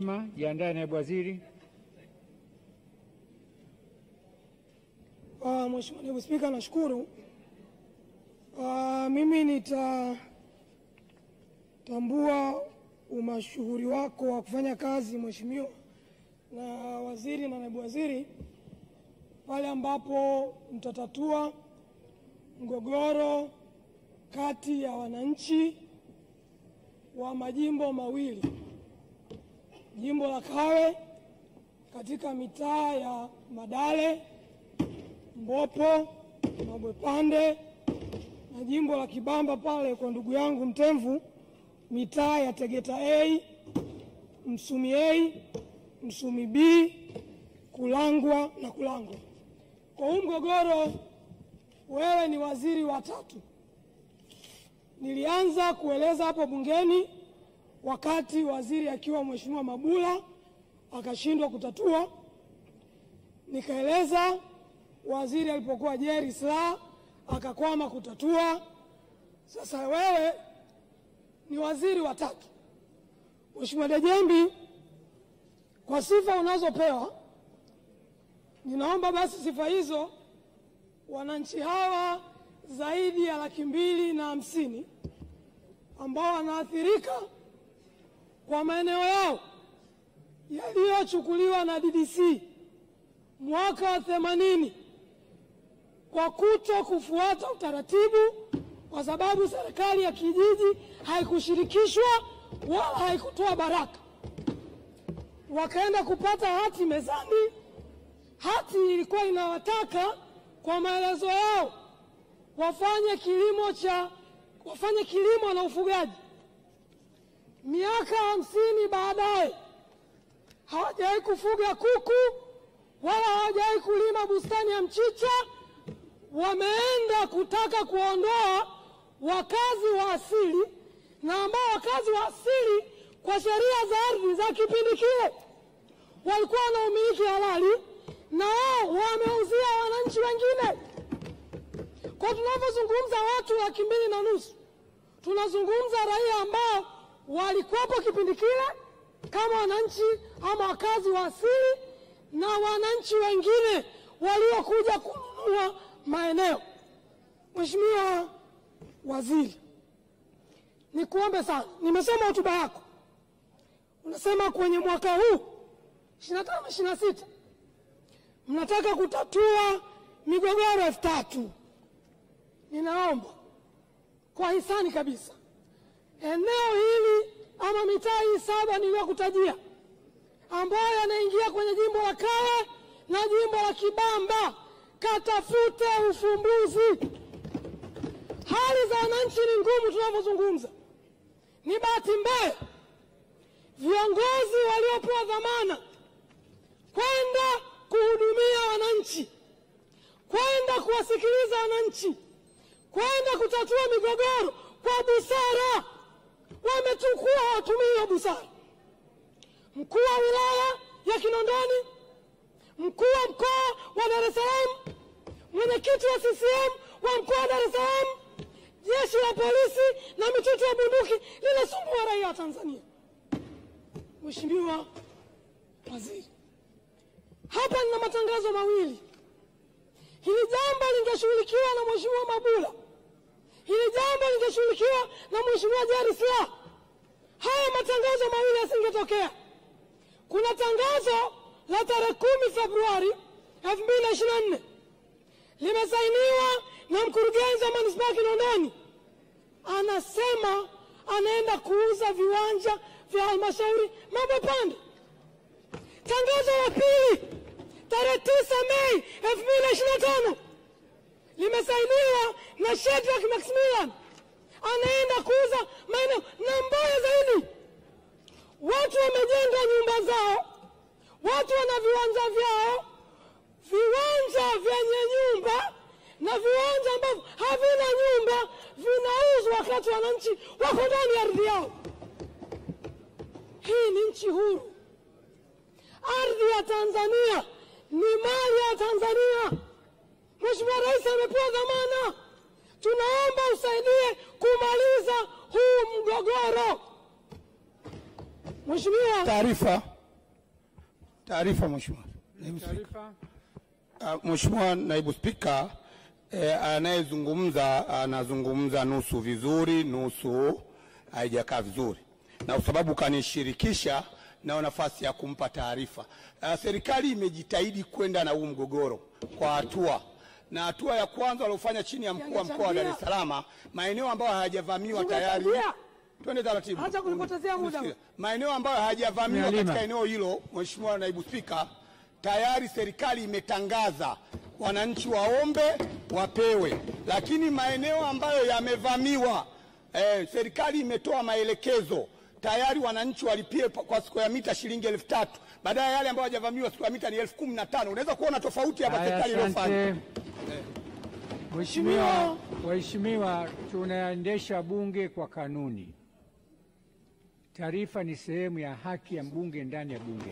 Jiandae naibu waziri. Mheshimiwa Naibu Spika, nashukuru. Mimi nitatambua umashuhuri wako wa kufanya kazi mheshimiwa na waziri na naibu waziri pale ambapo mtatatua mgogoro kati ya wananchi wa majimbo mawili, jimbo la Kawe katika mitaa ya Madale, Mbopo, Mabwepande na jimbo la Kibamba pale kwa ndugu yangu Mtemvu, mitaa ya Tegeta A, Msumi A, Msumi B, Kulangwa na Kulangwa. Kwa huu mgogoro wewe ni waziri wa tatu. Nilianza kueleza hapo bungeni wakati waziri akiwa Mheshimiwa Mabula akashindwa kutatua. Nikaeleza waziri alipokuwa Jerry Silaa akakwama kutatua. Sasa wewe ni waziri wa tatu. Mheshimiwa Dejembi, kwa sifa unazopewa, ninaomba basi sifa hizo wananchi hawa zaidi ya 250,000 ambao wanaathirika kwa maeneo yao yaliyochukuliwa na DDC mwaka wa 80 kwa kuto kufuata utaratibu, kwa sababu serikali ya kijiji haikushirikishwa wala haikutoa baraka. Wakaenda kupata hati mezani. Hati ilikuwa inawataka kwa maelezo yao wafanye kilimo na ufugaji. Miaka 50 baadaye hawajawahi kufuga kuku wala hawajawahi kulima bustani ya mchicha. Wameenda kutaka kuondoa wakazi wa asili, na ambao wakazi wa asili kwa sheria za ardhi za kipindi kile walikuwa na umiliki halali, na wao wameuzia wananchi wengine. Kwa tunapozungumza watu 2,500,000, tunazungumza raia ambao walikuwepo kipindi kile kama wananchi ama wakazi wa asili, na wananchi wengine waliokuja kununua maeneo. Mheshimiwa Waziri, nikuombe sana, nimesoma hotuba yako. Unasema kwenye mwaka huu 25-26 mnataka kutatua migogoro 3,000. Ninaomba kwa hisani kabisa, eneo hili ama mitaa hii 7 niliyokutajia ambayo yanaingia kwenye jimbo la Kawe na jimbo la Kibamba, katafute ufumbuzi. Hali za wananchi ni ngumu tunavyozungumza. Ni bahati mbaya viongozi waliopewa dhamana kwenda kuhudumia wananchi, kwenda kuwasikiliza wananchi, kwenda kutatua migogoro kwa busara, wametukua hawatumii busara. Mkuu wa wilaya ya Kinondoni, mkuu wa mkoa wa Dar es Salaam, mwenyekiti wa CCM wa mkoa wa Dar es Salaam, jeshi la polisi na mitutu ya bunduki linasumbua raia wa Tanzania. Mheshimiwa Waziri, hapa nina matangazo mawili. Hili jambo lingeshughulikiwa na Mheshimiwa Mabula, hili jambo lingeshughulikiwa na Mheshimiwa Jerry Silaa, haya matangazo mawili yasingetokea. Kuna tangazo la tarehe 10 Februari 2024 limesainiwa na mkurugenzi wa manispaa Kinondoni, anasema anaenda kuuza viwanja vya halmashauri Mabwepande. Tangazo la pili tarehe 9 Mei 2025 limesainiwa na Shedrack Maximilian, anaenda kuuza maeneo. Na mbaya zaidi, watu wamejenga nyumba zao, watu wana viwanja vyao, viwanja vyenye nyumba na viwanja ambavyo havina nyumba vinauzwa wakati wananchi wako ndani ya ardhi yao. Hii ni nchi huru. Ardhi ya Tanzania ni mali ya Tanzania. Mheshimiwa Rais amepewa dhamana. Tunaomba usaidie kumaliza huu mgogoro. Mheshimiwa. Taarifa Mheshimiwa. Mheshimiwa Naibu Spika, anazungumza nusu vizuri, nusu haijakaa vizuri. Na kwa sababu kanishirikisha na nafasi ya kumpa taarifa. Serikali imejitahidi kwenda na huu mgogoro kwa hatua. Na hatua ya kwanza waliofanya chini ya mkuu wa mkoa wa Dar es Salaam, maeneo ambayo hayajavamiwa tayari. Twende taratibu. Acha kunipotezea muda. Maeneo ambayo hayajavamiwa katika eneo hilo, Mheshimiwa Naibu Spika, tayari serikali imetangaza wananchi waombe wapewe. Lakini maeneo ambayo yamevamiwa, serikali imetoa maelekezo tayari wananchi walipie kwa square mita shilingi 3,000. Baadaye yale ambayo hajavamiwa square mita ni 15,000. Unaweza kuona tofauti hapa serikali iliyofanya. Waheshimiwa, tunaendesha bunge kwa kanuni. Taarifa ni sehemu ya haki ya mbunge ndani ya bunge.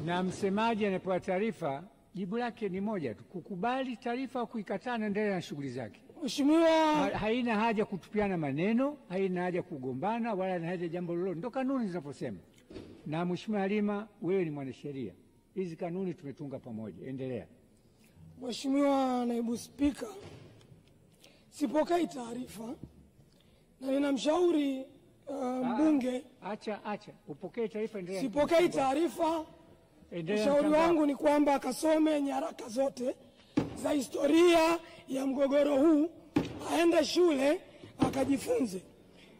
Na msemaji anapewa taarifa, jibu lake ni moja tu: kukubali taarifa au kuikataa na endelea na shughuli zake. Mheshimiwa, haina haja kutupiana maneno, haina haja kugombana, wala haina haja jambo lolote. Ndio kanuni zinaposema. Na Mheshimiwa Halima, wewe ni mwanasheria. Hizi kanuni tumetunga pamoja. Endelea. Mheshimiwa Naibu Spika, sipokei taarifa na ninamshauri mbunge. Acha upokee taarifa, endelea. Sipokei taarifa. Ushauri wangu ni kwamba akasome nyaraka zote za historia ya mgogoro huu, aende shule akajifunze.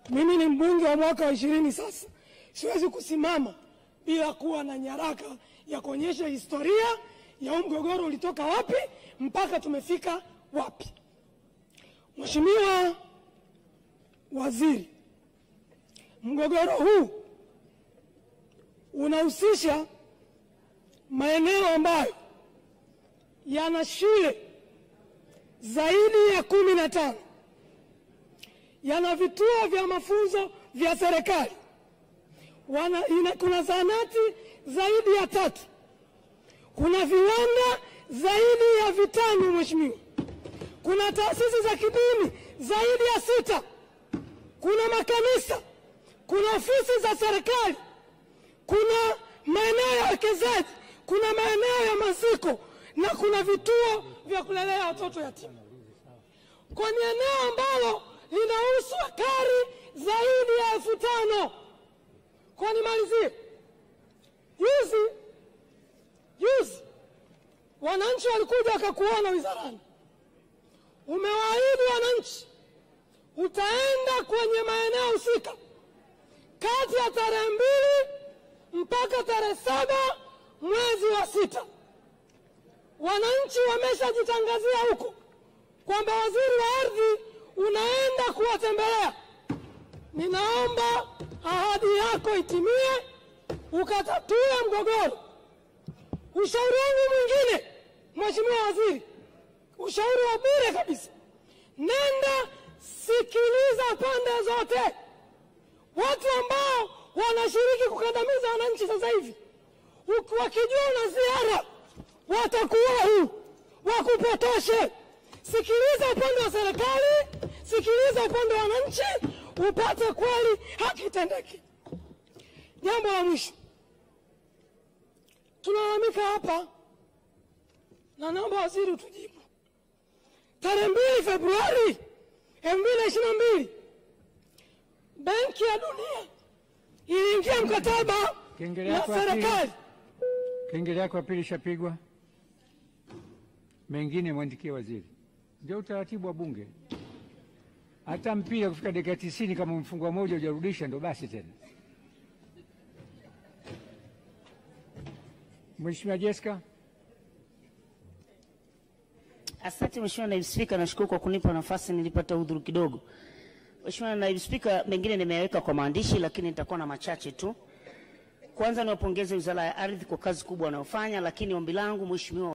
Mimi ni mbunge wa mwaka wa 20 sasa. Siwezi kusimama bila kuwa na nyaraka ya kuonyesha historia ya mgogoro ulitoka wapi mpaka tumefika wapi. Mheshimiwa Waziri, mgogoro huu unahusisha maeneo ambayo yana shule zaidi ya 15, yana vituo vya mafunzo vya serikali, kuna zahanati zaidi ya 3, kuna viwanda zaidi ya 5 Mheshimiwa, kuna taasisi za kidini zaidi ya 6, kuna makanisa, kuna ofisi za serikali, kuna maeneo ya wekezaji, kuna maeneo ya maziko na kuna vituo vya kulelea watoto yatima. Kwa ni eneo ambalo linahusu ekari zaidi ya 5,000. Kwa nimalizie, juzi wananchi walikuja wakakuona wizarani. Umewaahidi wananchi utaenda kwenye maeneo husika kati ya tarehe 2 mpaka tarehe 7 mwezi wa 6. Wananchi wameshajitangazia huko kwamba waziri wa ardhi unaenda kuwatembelea. Ninaomba ahadi yako itimie, ukatatue mgogoro. Ushauri wangu mwingine, Mheshimiwa Waziri, ushauri wa bure kabisa, nenda sikiliza pande zote. Watu ambao wanashiriki kukandamiza wananchi sasa hivi, wakijua una ziara, watakuwa wakupotoshe. Sikiliza upande wa serikali, sikiliza upande wa wananchi, upate kweli haki itendeke. Jambo la mwisho, tunalalamika hapa na naomba waziri utujibu. Tarehe 2 Februari 2022 Benki ya Dunia iliingia mkataba na serikali. Kengele yako ya pili shapigwa. Mengine mwandikie waziri. Ndio utaratibu wa bunge. Hata mpira kufika dakika 90 kama mfungwa moja hujarudisha ndo basi tena. Mheshimiwa Jessica. Asante Mheshimiwa Naibu Spika, nashukuru kwa kunipa nafasi, nilipata udhuru kidogo. Mheshimiwa Naibu Spika, mengine nimeyaweka kwa maandishi lakini nitakuwa na machache tu. Kwanza niwapongeze Wizara ya Ardhi kwa kazi kubwa wanayofanya, lakini ombi langu Mheshimiwa